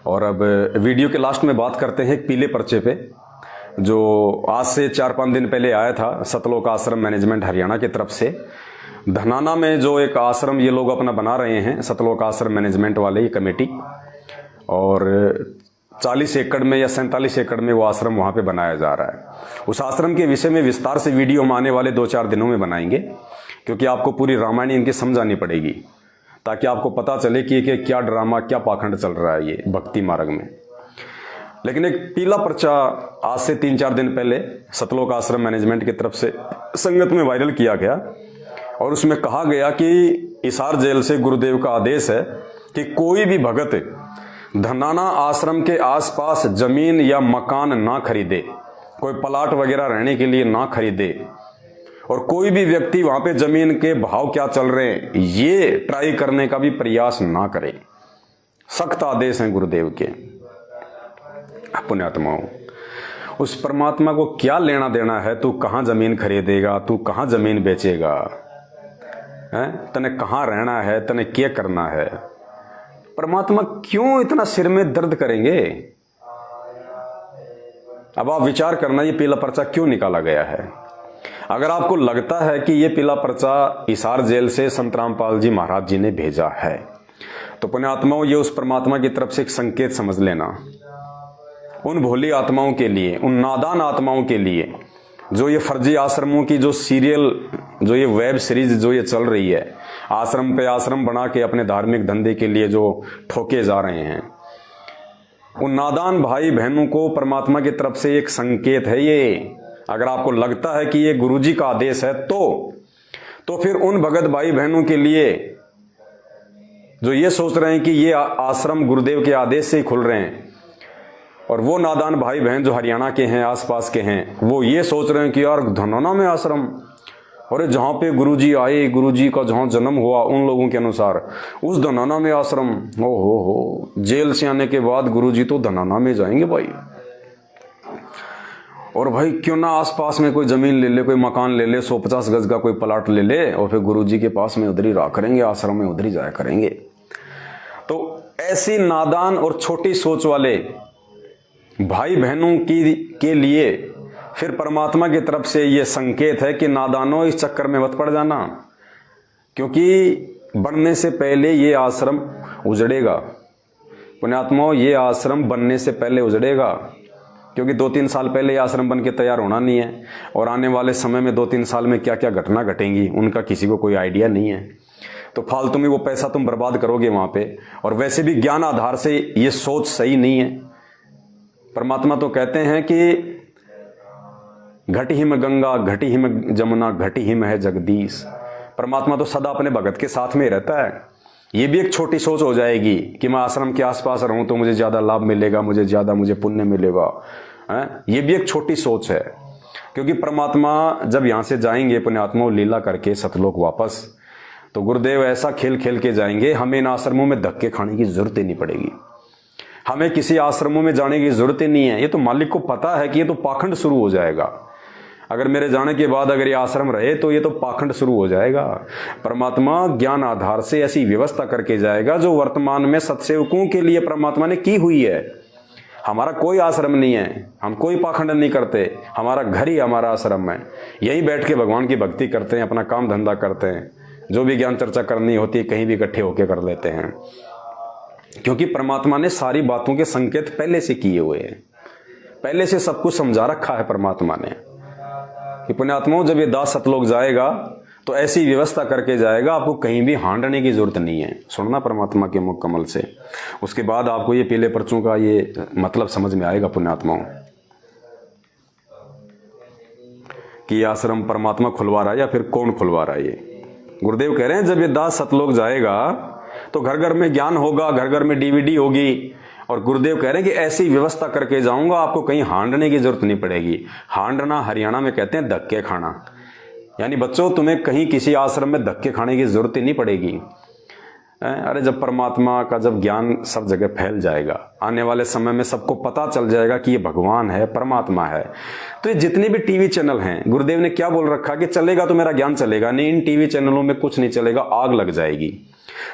और अब वीडियो के लास्ट में बात करते हैं एक पीले पर्चे पे, जो आज से 4-5 दिन पहले आया था सतलोक आश्रम मैनेजमेंट हरियाणा की तरफ से। धनाना में जो एक आश्रम ये लोग अपना बना रहे हैं, सतलोक आश्रम मैनेजमेंट वाले ये कमेटी, और 40 एकड़ में या 47 एकड़ में वो आश्रम वहाँ पे बनाया जा रहा है। उस आश्रम के विषय में विस्तार से वीडियो हम आने वाले 2-4 दिनों में बनाएंगे, क्योंकि आपको पूरी रामायण इनकी समझानी पड़ेगी, ताकि आपको पता चले कि क्या ड्रामा, क्या पाखंड चल रहा है ये भक्ति मार्ग में। लेकिन एक पीला पर्चा आज से 3-4 दिन पहले सतलोक आश्रम मैनेजमेंट की तरफ से संगत में वायरल किया गया, और उसमें कहा गया कि हिसार जेल से गुरुदेव का आदेश है कि कोई भी भगत धनाना आश्रम के आसपास जमीन या मकान ना खरीदे, कोई प्लाट वगैरह रहने के लिए ना खरीदे, और कोई भी व्यक्ति वहां पे जमीन के भाव क्या चल रहे हैं ये ट्राई करने का भी प्रयास ना करे। सख्त आदेश हैं गुरुदेव के। पुण्यात्माओं, उस परमात्मा को क्या लेना देना है? तू कहां जमीन खरीदेगा, तू कहां जमीन बेचेगा, तने कहां रहना है, तने क्या करना है? परमात्मा क्यों इतना सिर में दर्द करेंगे? अब आप विचार करना, ये पीला पर्चा क्यों निकाला गया है? अगर आपको लगता है कि ये पीला पर्चा हिसार जेल से संत रामपाल जी महाराज जी ने भेजा है, तो पुण्यात्माओं ये उस परमात्मा की तरफ से एक संकेत समझ लेना। उन भोली आत्माओं के लिए, उन नादान आत्माओं के लिए, जो ये फर्जी आश्रमों की जो सीरियल, जो ये वेब सीरीज जो ये चल रही है, आश्रम पे आश्रम बना के अपने धार्मिक धंधे के लिए जो ठोके जा रहे हैं, उन नादान भाई बहनों को परमात्मा की तरफ से एक संकेत है ये। अगर आपको लगता है कि ये गुरुजी का आदेश है, तो फिर उन भगत भाई बहनों के लिए जो ये सोच रहे हैं कि ये आश्रम गुरुदेव के आदेश से ही खुल रहे हैं, और वो नादान भाई बहन जो हरियाणा के हैं, आसपास के हैं, वो ये सोच रहे हैं कि यार धनाना में आश्रम, और जहाँ पे गुरुजी आए, गुरुजी का जहाँ जन्म हुआ उन लोगों के अनुसार उस धनाना में आश्रम, हो जेल से आने के बाद गुरुजी तो धनाना में जाएंगे भाई। और भाई क्यों ना आसपास में कोई जमीन ले ले, कोई मकान ले ले, 150 गज का कोई प्लाट ले ले, और फिर गुरुजी के पास में उधर ही रहा करेंगे, आश्रम में उधर ही जाया करेंगे। तो ऐसी नादान और छोटी सोच वाले भाई बहनों के लिए फिर परमात्मा की तरफ से ये संकेत है कि नादानों इस चक्कर में मत पड़ जाना, क्योंकि बनने से पहले ये आश्रम उजड़ेगा। पुण्यात्माओं, ये आश्रम बनने से पहले उजड़ेगा, क्योंकि 2-3 साल पहले ये आश्रम बन के तैयार होना नहीं है, और आने वाले समय में 2-3 साल में क्या क्या घटना घटेंगी उनका किसी को कोई आइडिया नहीं है। तो फालतू में वो पैसा तुम बर्बाद करोगे वहां पे, और वैसे भी ज्ञान आधार से ये सोच सही नहीं है। परमात्मा तो कहते हैं कि घटी हिम गंगा, घटी हिम जमुना, घटी हिम है जगदीश। परमात्मा तो सदा अपने भगत के साथ में रहता है। ये भी एक छोटी सोच हो जाएगी कि मैं आश्रम के आसपास रहूं तो मुझे ज्यादा लाभ मिलेगा, मुझे पुण्य मिलेगा। ये भी एक छोटी सोच है, क्योंकि परमात्मा जब यहां से जाएंगे पुण्यात्मा लीला करके सतलोक वापस, तो गुरुदेव ऐसा खेल खेल के जाएंगे, हमें इन आश्रमों में धक्के खाने की जरूरत ही नहीं पड़ेगी। हमें किसी आश्रमों में जाने की जरूरत ही नहीं है। ये तो मालिक को पता है कि ये तो पाखंड शुरू हो जाएगा। अगर मेरे जाने के बाद अगर ये आश्रम रहे तो ये तो पाखंड शुरू हो जाएगा। परमात्मा ज्ञान आधार से ऐसी व्यवस्था करके जाएगा जो वर्तमान में सत्सेवकों के लिए परमात्मा ने की हुई है। हमारा कोई आश्रम नहीं है, हम कोई पाखंड नहीं करते, हमारा घर ही हमारा आश्रम है। यहीं बैठ के भगवान की भक्ति करते हैं, अपना काम धंधा करते हैं, जो भी ज्ञान चर्चा करनी होती है कहीं भी इकट्ठे होकर कर लेते हैं, क्योंकि परमात्मा ने सारी बातों के संकेत पहले से किए हुए हैं, पहले से सब कुछ समझा रखा है परमात्मा ने कि पुण्यात्माओं जब ये दास सतलोक जाएगा तो ऐसी व्यवस्था करके जाएगा, आपको कहीं भी हांडने की जरूरत नहीं है। सुनना परमात्मा के मुख कमल से, उसके बाद आपको ये पीले पर्चों का ये मतलब समझ में आएगा पुण्यात्माओं कि आश्रम परमात्मा खुलवा रहा है या फिर कौन खुलवा रहा है। ये गुरुदेव कह रहे हैं जब ये दास सतलोक जाएगा तो घर घर में ज्ञान होगा, घर घर में डीवीडी होगी, और गुरुदेव कह रहे हैं कि ऐसी व्यवस्था करके जाऊंगा आपको कहीं हांडने की जरूरत नहीं पड़ेगी। हांडना हरियाणा में कहते हैं धक्के खाना, यानी बच्चों तुम्हें कहीं किसी आश्रम में धक्के खाने की जरूरत ही नहीं पड़ेगी। अरे जब परमात्मा का जब ज्ञान सब जगह फैल जाएगा, आने वाले समय में सबको पता चल जाएगा कि ये भगवान है, परमात्मा है, तो ये जितने भी टीवी चैनल हैं, गुरुदेव ने क्या बोल रखा कि चलेगा तो मेरा ज्ञान चलेगा नहीं, इन टीवी चैनलों में कुछ नहीं चलेगा, आग लग जाएगी।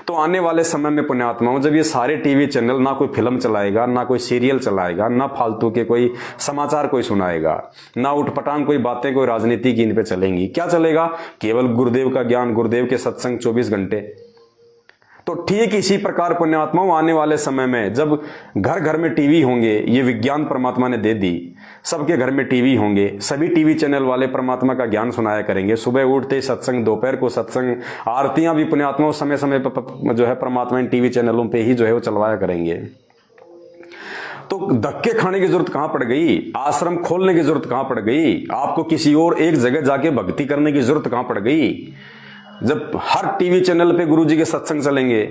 तो आने वाले समय में पुण्यात्माओं, जब ये सारे टीवी चैनल ना कोई फिल्म चलाएगा, ना कोई सीरियल चलाएगा, ना फालतू के कोई समाचार कोई सुनाएगा, ना उठपटांग कोई बातें कोई राजनीति की इन पे चलेंगी, क्या चलेगा? केवल गुरुदेव का ज्ञान, गुरुदेव के सत्संग 24 घंटे। तो ठीक इसी प्रकार पुण्यात्माओं, आने वाले समय में जब घर घर में टीवी होंगे, ये विज्ञान परमात्मा ने दे दी, सबके घर में टीवी होंगे, सभी टीवी चैनल वाले परमात्मा का ज्ञान सुनाया करेंगे। सुबह उठते ही सत्संग, दोपहर को सत्संग, आरतियां भी पुण्यात्माओं समय समय पर जो है परमात्मा इन टीवी चैनलों पे ही जो है वो चलवाया करेंगे। तो धक्के खाने की जरूरत कहां पड़ गई? आश्रम खोलने की जरूरत कहां पड़ गई? आपको किसी और एक जगह जाके भक्ति करने की जरूरत कहां पड़ गई? जब हर टीवी चैनल पे गुरुजी के सत्संग चलेंगे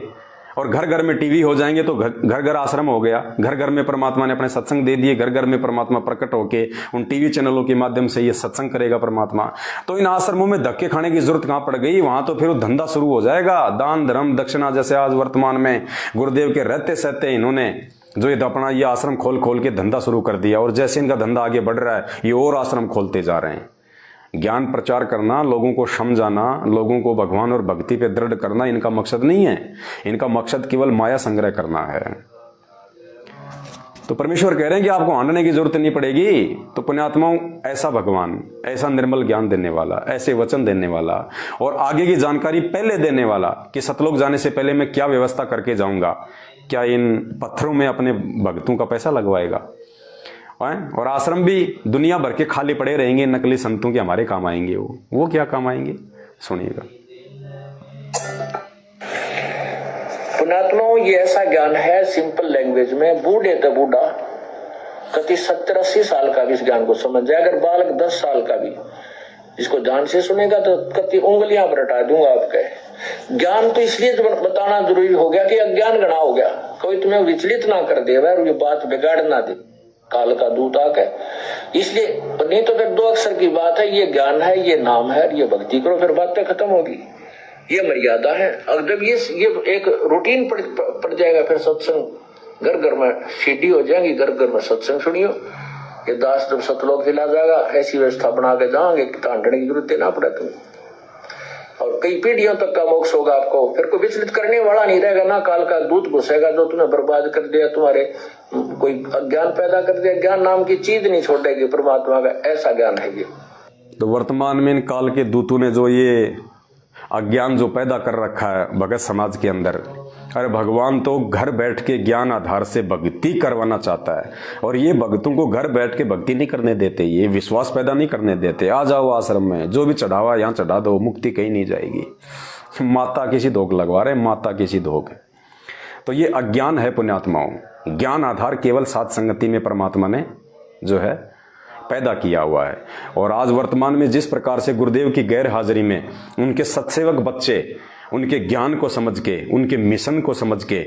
और घर घर में टीवी हो जाएंगे, तो घर घर आश्रम हो गया। घर घर में परमात्मा ने अपने सत्संग दे दिए, घर घर में परमात्मा प्रकट होके उन टीवी चैनलों के माध्यम से ये सत्संग करेगा परमात्मा। तो इन आश्रमों में धक्के खाने की जरूरत कहां पड़ गई? वहां तो फिर वो धंधा शुरू हो जाएगा, दान धर्म दक्षिणा, जैसे आज वर्तमान में गुरुदेव के रहते सहते इन्होंने जो ये अपना ये आश्रम खोल खोल के धंधा शुरू कर दिया, और जैसे इनका धंधा आगे बढ़ रहा है, ये और आश्रम खोलते जा रहे हैं। ज्ञान प्रचार करना, लोगों को समझाना, लोगों को भगवान और भक्ति पे दृढ़ करना इनका मकसद नहीं है। इनका मकसद केवल माया संग्रह करना है। तो परमेश्वर कह रहे हैं कि आपको आंदने की जरूरत नहीं पड़ेगी। तो पुण्यात्माओं, ऐसा भगवान, ऐसा निर्मल ज्ञान देने वाला, ऐसे वचन देने वाला और आगे की जानकारी पहले देने वाला कि सतलोक जाने से पहले मैं क्या व्यवस्था करके जाऊंगा, क्या इन पत्थरों में अपने भक्तों का पैसा लगवाएगा? और आश्रम भी दुनिया भर के खाली पड़े रहेंगे, नकली संतों के हमारे काम आएंगे। वो क्या काम आएंगे? सुनिएगा। पुण्यात्माओं, ये ऐसा ज्ञान है सिंपल लैंग्वेज में, बूढ़े तो बूढ़ा कति 70-80 साल का भी इस ज्ञान को समझ जाए। अगर बालक 10 साल का भी इसको ध्यान से सुनेगा तो कति उंगलियां पर हटा दूंगा आपके। ज्ञान तो इसलिए बताना जरूरी हो गया कि अज्ञान गणा हो गया, कोई तुम्हें विचलित ना कर दे और ये बात बिगाड़ ना दे, काल का दूत आके। इसलिए नहीं तो फिर 2 अक्षर की बात है, ये ज्ञान है, ये नाम है, ये भक्ति करो, फिर बातें खत्म होगी। ये मर्यादा है। और जब ये एक रूटीन पड़ जाएगा, फिर सत्संग घर घर में सीडी हो जाएंगी, घर घर में सत्संग सुनियो। ये दास जब सतलोक चला जाएगा, ऐसी व्यवस्था बना के जाओगे कि तांडने की जरूरत ना पड़े तुम्हें, और कई पीढ़ियों तक का मोक्ष होगा आपको। फिर कोई विचलित करने वाला नहीं रहेगा ना, काल का दूत घुसेगा जो तुम्हें बर्बाद कर दिया, तुम्हारे कोई अज्ञान पैदा कर दिया। ज्ञान नाम की चीज नहीं छोड़ेगी परमात्मा का, ऐसा ज्ञान है ये। तो वर्तमान में इन काल के दूतों ने जो ये अज्ञान जो पैदा कर रखा है भगत समाज के अंदर, अरे भगवान तो घर बैठ के ज्ञान आधार से भक्ति करवाना चाहता है, और ये भक्तों को घर बैठ के भक्ति नहीं करने देते, ये विश्वास पैदा नहीं करने देते। आ जाओ आश्रम में, जो भी चढ़ावा यहाँ चढ़ा दो, मुक्ति कहीं नहीं जाएगी। माता किसी धोख लगवा रहे, माता किसी धोख। तो ये अज्ञान है पुण्यात्माओं। ज्ञान आधार केवल साध संगति में परमात्मा ने जो है पैदा किया हुआ है। और आज वर्तमान में जिस प्रकार से गुरुदेव की गैर हाजिरी में उनके सत्सेवक बच्चे उनके ज्ञान को समझ के, उनके मिशन को समझ के,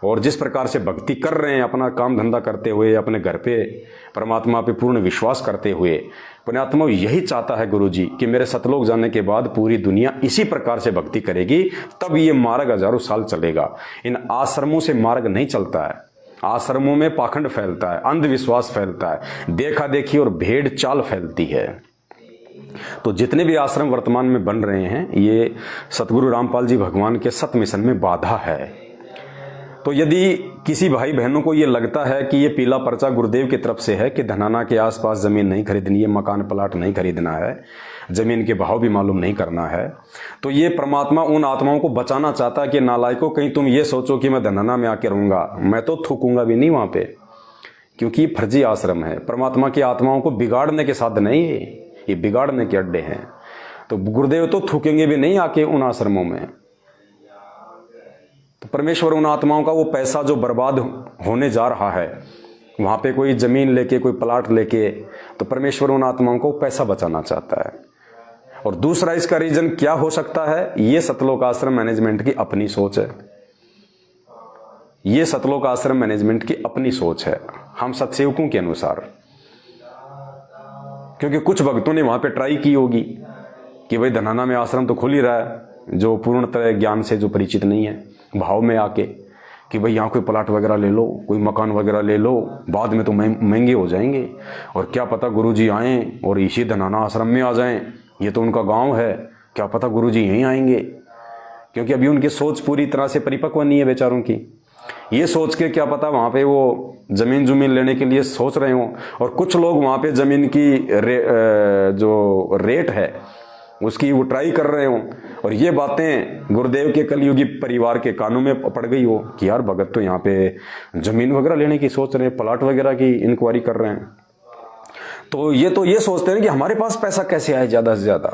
और जिस प्रकार से भक्ति कर रहे हैं, अपना काम धंधा करते हुए, अपने घर पे परमात्मा पे पूर्ण विश्वास करते हुए, पुण्यात्मा यही चाहता है गुरुजी कि मेरे सतलोक जाने के बाद पूरी दुनिया इसी प्रकार से भक्ति करेगी, तब ये मार्ग हजारों साल चलेगा। इन आश्रमों से मार्ग नहीं चलता है। आश्रमों में पाखंड फैलता है, अंधविश्वास फैलता है, देखा देखी और भेड़ चाल फैलती है। तो जितने भी आश्रम वर्तमान में बन रहे हैं, ये सतगुरु रामपाल जी भगवान के सत मिशन में बाधा है। तो यदि किसी भाई बहनों को ये लगता है कि ये पीला पर्चा गुरुदेव की तरफ से है कि धनाना के आसपास जमीन नहीं खरीदनी है, मकान प्लाट नहीं खरीदना है, जमीन के भाव भी मालूम नहीं करना है, तो ये परमात्मा उन आत्माओं को बचाना चाहता है कि नालायकों, कहीं तुम ये सोचो कि मैं धनाना में आके रहूंगा, मैं तो थूकूंगा भी नहीं वहां पे, क्योंकि ये फर्जी आश्रम है। परमात्मा की आत्माओं को बिगाड़ने के साथ नहीं, ये बिगाड़ने के अड्डे हैं। तो गुरुदेव तो थूकेंगे भी नहीं आके उन आश्रमों में। तो परमेश्वर उन आत्माओं का वो पैसा जो बर्बाद होने जा रहा है, वहां पे कोई जमीन लेके, कोई प्लाट लेके, तो परमेश्वर उन आत्माओं को पैसा बचाना चाहता है। और दूसरा इसका रीजन क्या हो सकता है? ये सतलोक आश्रम मैनेजमेंट की अपनी सोच है। ये सतलोक आश्रम मैनेजमेंट की अपनी सोच है, हम सत्सेवकों के अनुसार। क्योंकि कुछ भक्तों ने वहां पे ट्राई की होगी कि भाई धनाना में आश्रम तो खुल ही रहा है, जो पूर्णतः ज्ञान से जो परिचित नहीं है, भाव में आके कि भाई यहाँ कोई प्लाट वगैरह ले लो, कोई मकान वगैरह ले लो, बाद में तो महंगे हो जाएंगे, और क्या पता गुरुजी आए और इसी धनाना आश्रम में आ जाएं, ये तो उनका गांव है, क्या पता गुरुजी यहीं आएंगे, क्योंकि अभी उनकी सोच पूरी तरह से परिपक्व नहीं है बेचारों की। ये सोच के क्या पता वहां पे वो जमीन लेने के लिए सोच रहे हों, और कुछ लोग वहां पे जमीन की जो रेट है उसकी वो ट्राई कर रहे हों, और ये बातें गुरुदेव के कलयुगी परिवार के कानों में पड़ गई हो कि यार भगत तो यहाँ पे जमीन वगैरह लेने की सोच रहे हैं, प्लाट वगैरह की इंक्वायरी कर रहे हैं। तो ये सोचते हैं कि हमारे पास पैसा कैसे आए ज्यादा से ज्यादा।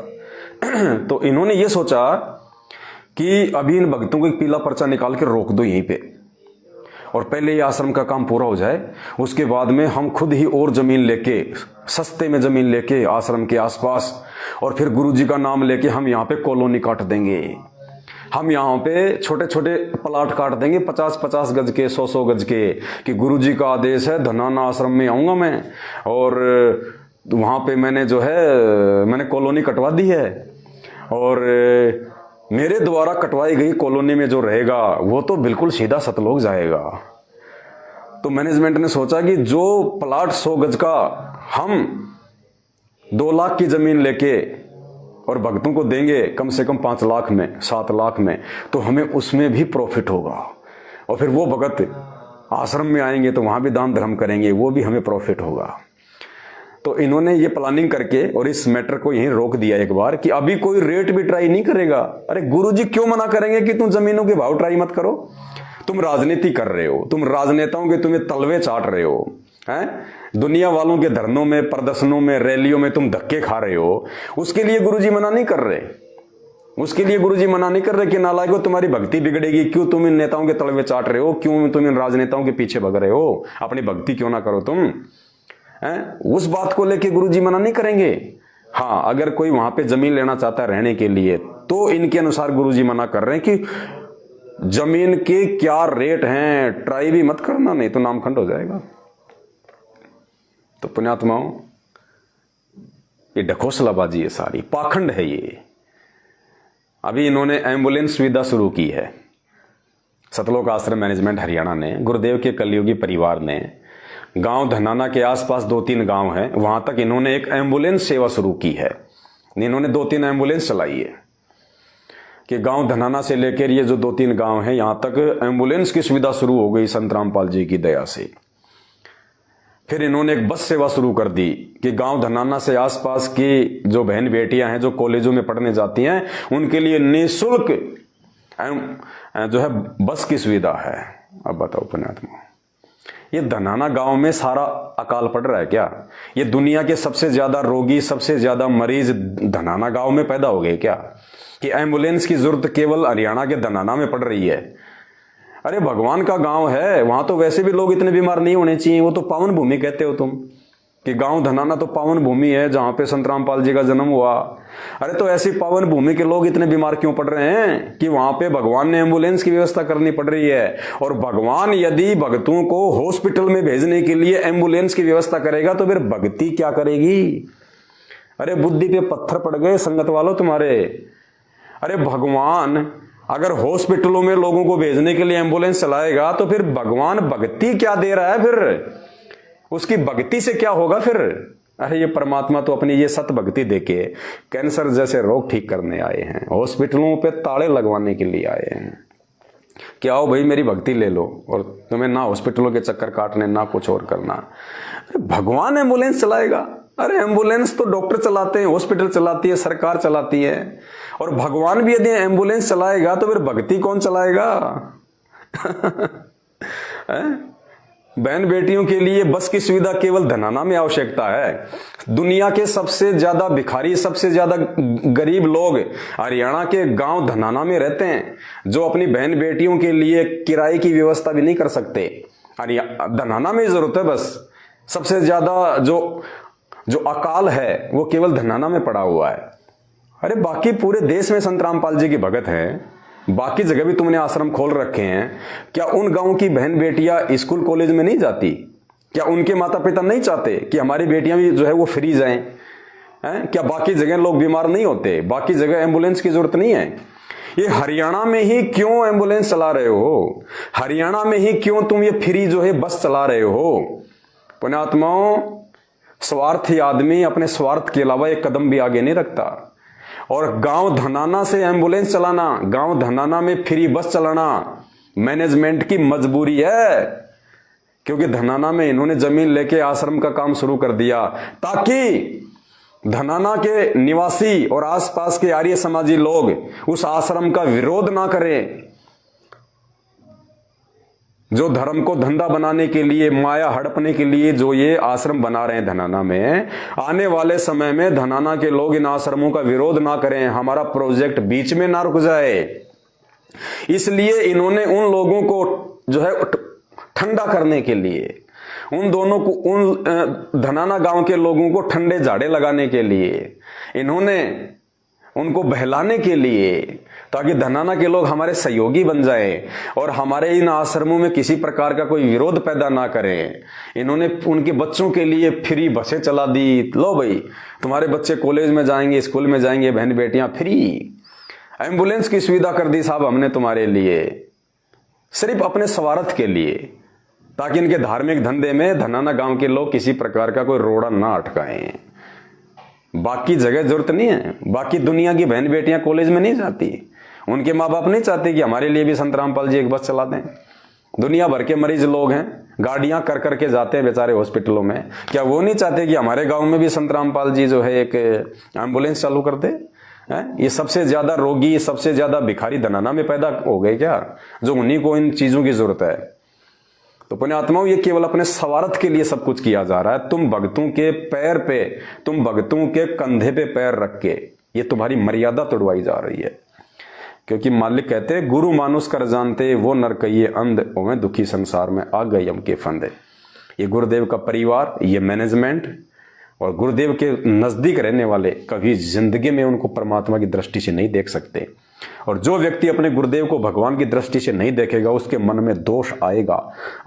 तो इन्होंने ये सोचा कि अभी इन भक्तों को एक पीला पर्चा निकाल के रोक दो यहीं पे, और पहले ये आश्रम का काम पूरा हो जाए, उसके बाद में हम खुद ही और जमीन लेके, सस्ते में जमीन लेके आश्रम के आसपास, और फिर गुरुजी का नाम लेके हम यहाँ पे कॉलोनी काट देंगे। हम यहाँ पे छोटे छोटे प्लाट काट देंगे 50-50 गज के, 100-100 गज के, कि गुरुजी का आदेश है धनाना आश्रम में आऊंगा मैं, और वहाँ पे मैंने कॉलोनी कटवा दी है, और मेरे द्वारा कटवाई गई कॉलोनी में जो रहेगा वो तो बिल्कुल सीधा सतलोक जाएगा। तो मैनेजमेंट ने सोचा कि जो प्लाट 100 गज का हम 2 लाख की जमीन लेके और भक्तों को देंगे कम से कम 5 लाख में, 7 लाख में, तो हमें उसमें भी प्रॉफिट होगा, और फिर वो भगत आश्रम में आएंगे तो वहां भी दान धर्म करेंगे, वो भी हमें प्रॉफिट होगा। तो इन्होंने ये प्लानिंग करके और इस मैटर को यहीं रोक दिया एक बार कि अभी कोई रेट भी ट्राई नहीं करेगा। अरे गुरुजी क्यों मना करेंगे कि तुम जमीनों के भाव ट्राई मत करो? तुम राजनीति कर रहे हो, तुम राजनेताओं के तुम्हें तलवे चाट रहे हो, हैं? दुनिया वालों के धरनों में, प्रदर्शनों में, रैलियों में तुम धक्के खा रहे हो। उसके लिए गुरुजी मना नहीं कर रहे, उसके लिए गुरुजी मना नहीं कर रहे कि नालायकों तुम्हारी भक्ति बिगड़ेगी, क्यों तुम इन नेताओं के तलवे चाट रहे हो, क्यों तुम इन राजनेताओं के पीछे भग रहे हो, अपनी भक्ति क्यों ना करो तुम, हैं? उस बात को लेके गुरुजी मना नहीं करेंगे। हाँ, अगर कोई वहां पे जमीन लेना चाहता है रहने के लिए तो इनके अनुसार गुरुजी मना कर रहे हैं कि जमीन के क्या रेट हैं, ट्राई भी मत करना, नहीं तो नामखंड हो जाएगा। तो पुण्यात्माओं, ये ढकोसलाबाजी है, सारी पाखंड है ये। अभी इन्होंने एम्बुलेंस सुविधा शुरू की है, सतलोक आश्रम मैनेजमेंट हरियाणा ने, गुरुदेव के कलयुगी परिवार ने। गांव धनाना के आसपास 2-3 गांव हैं, वहां तक इन्होंने एक एम्बुलेंस सेवा शुरू की है। इन्होंने 2-3 एम्बुलेंस चलाई है कि गांव धनाना से लेकर ये जो 2-3 गांव हैं यहां तक एम्बुलेंस की सुविधा शुरू हो गई संत रामपाल जी की दया से। फिर इन्होंने एक बस सेवा शुरू कर दी कि गांव धनाना से आसपास की जो बहन बेटियां हैं जो कॉलेजों में पढ़ने जाती हैं उनके लिए निःशुल्क जो है बस की सुविधा है। अब बताओ पुण्यात्मा, ये धनाना गांव में सारा अकाल पड़ रहा है क्या? ये दुनिया के सबसे ज्यादा रोगी, सबसे ज्यादा मरीज धनाना गांव में पैदा हो गए क्या कि एम्बुलेंस की जरूरत केवल हरियाणा के धनाना में पड़ रही है? अरे भगवान का गांव है, वहां तो वैसे भी लोग इतने बीमार नहीं होने चाहिए। वो तो पावन भूमि कहते हो तुम कि गांव धनाना तो पावन भूमि है जहां पे संत रामपाल जी का जन्म हुआ। अरे तो ऐसी पावन भूमि के लोग इतने बीमार क्यों पड़ रहे हैं कि वहां पे भगवान ने एम्बुलेंस की व्यवस्था करनी पड़ रही है? और भगवान यदि भक्तों को हॉस्पिटल में भेजने के लिए एम्बुलेंस की व्यवस्था करेगा तो फिर भक्ति क्या करेगी? अरे बुद्धि पे पत्थर पड़ गए संगत वालों तुम्हारे। अरे भगवान अगर हॉस्पिटलों में लोगों को भेजने के लिए एम्बुलेंस चलाएगा तो फिर भगवान भक्ति क्या दे रहा है? फिर उसकी भक्ति से क्या होगा फिर? अरे ये परमात्मा तो अपनी ये सत भक्ति देके कैंसर जैसे रोग ठीक करने आए हैं, हॉस्पिटलों पे ताले लगवाने के लिए आए हैं। क्या हो भाई, मेरी भक्ति ले लो और तुम्हें ना हॉस्पिटलों के चक्कर काटने ना कुछ और करना। भगवान एम्बुलेंस चलाएगा? अरे एम्बुलेंस तो डॉक्टर चलाते हैं, हॉस्पिटल चलाती है, सरकार चलाती है। और भगवान भी यदि एम्बुलेंस चलाएगा तो फिर भक्ति कौन चलाएगा? बहन बेटियों के लिए बस की सुविधा केवल धनाना में आवश्यकता है। दुनिया के सबसे ज्यादा भिखारी, सबसे ज्यादा गरीब लोग हरियाणा के गांव धनाना में रहते हैं, जो अपनी बहन बेटियों के लिए किराए की व्यवस्था भी नहीं कर सकते। धनाना में जरूरत है बस। सबसे ज्यादा जो अकाल है वो केवल धनाना में पड़ा हुआ है। अरे बाकी पूरे देश में संत रामपाल जी की भगत है, बाकी जगह भी तुमने आश्रम खोल रखे हैं। क्या उन गांव की बहन बेटियां स्कूल कॉलेज में नहीं जाती? क्या उनके माता पिता नहीं चाहते कि हमारी बेटियां भी जो है वो फ्री जाएं? क्या बाकी जगह लोग बीमार नहीं होते? बाकी जगह एम्बुलेंस की जरूरत नहीं है? ये हरियाणा में ही क्यों एम्बुलेंस चला रहे हो? हरियाणा में ही क्यों तुम ये फ्री जो है बस चला रहे हो? पुण्यात्माओं, स्वार्थी आदमी अपने स्वार्थ के अलावा एक कदम भी आगे नहीं रखता। और गांव धनाना से एम्बुलेंस चलाना, गांव धनाना में फ्री बस चलाना मैनेजमेंट की मजबूरी है, क्योंकि धनाना में इन्होंने जमीन लेके आश्रम का काम शुरू कर दिया ताकि धनाना के निवासी और आसपास के आर्य समाजी लोग उस आश्रम का विरोध ना करें। जो धर्म को धंधा बनाने के लिए, माया हड़पने के लिए जो ये आश्रम बना रहे हैं धनाना में, आने वाले समय में धनाना के लोग इन आश्रमों का विरोध ना करें, हमारा प्रोजेक्ट बीच में ना रुक जाए। इसलिए इन्होंने उन लोगों को जो है ठंडा करने के लिए, उन दोनों को, उन धनाना गांव के लोगों को ठंडे झाड़े लगाने के लिए, इन्होंने उनको बहलाने के लिए, ताकि धनाना के लोग हमारे सहयोगी बन जाएं और हमारे इन आश्रमों में किसी प्रकार का कोई विरोध पैदा ना करें। इन्होंने उनके बच्चों के लिए फ्री बसें चला दी। लो भाई, तुम्हारे बच्चे कॉलेज में जाएंगे, स्कूल में जाएंगे, बहन बेटियां फ्री। एम्बुलेंस की सुविधा कर दी साहब हमने तुम्हारे लिए, सिर्फ अपने स्वार्थ के लिए, ताकि इनके धार्मिक धंधे में धनाना गांव के लोग किसी प्रकार का कोई रोड़ा ना अटकाएं। बाकी जगह जरूरत नहीं है, बाकी दुनिया की बहन बेटियां कॉलेज में नहीं जाती, उनके माँ बाप नहीं चाहते कि हमारे लिए भी संत रामपाल जी एक बस चला दें। दुनिया भर के मरीज लोग हैं, गाड़ियां कर करके जाते हैं बेचारे हॉस्पिटलों में, क्या वो नहीं चाहते कि हमारे गांव में भी संत रामपाल जी जो है एक एम्बुलेंस चालू कर दे? ये सबसे ज्यादा रोगी, सबसे ज्यादा भिखारी धनाना में पैदा हो गए क्या, जो उन्हीं को इन चीजों की जरूरत है? तो पुण्यात्माओं, ये केवल अपने स्वार्थ के लिए सब कुछ किया जा रहा है। तुम भक्तों के पैर पे, तुम भक्तों के कंधे पे पैर रख के ये तुम्हारी मर्यादा तोड़वाई जा रही है। क्योंकि मालिक कहते हैं, गुरु मानुष कर जानते वो नर कहिए अंध, ओवें दुखी संसार में आ गए यम के फंदे। ये गुरुदेव का परिवार, ये मैनेजमेंट और गुरुदेव के नजदीक रहने वाले कभी जिंदगी में उनको परमात्मा की दृष्टि से नहीं देख सकते। और जो व्यक्ति अपने गुरुदेव को भगवान की दृष्टि से नहीं देखेगा, उसके मन में दोष आएगा,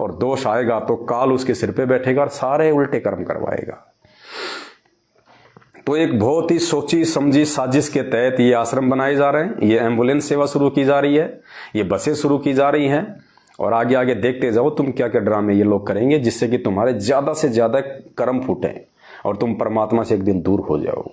और दोष आएगा तो काल उसके सिर पे बैठेगा और सारे उल्टे कर्म करवाएगा। तो एक बहुत ही सोची समझी साजिश के तहत ये आश्रम बनाए जा रहे हैं, ये एम्बुलेंस सेवा शुरू की जा रही है, ये बसें शुरू की जा रही हैं, और आगे आगे देखते जाओ तुम क्या क्या ड्रामे ये लोग करेंगे, जिससे कि तुम्हारे ज्यादा से ज्यादा कर्म फूटें और तुम परमात्मा से एक दिन दूर हो जाओ।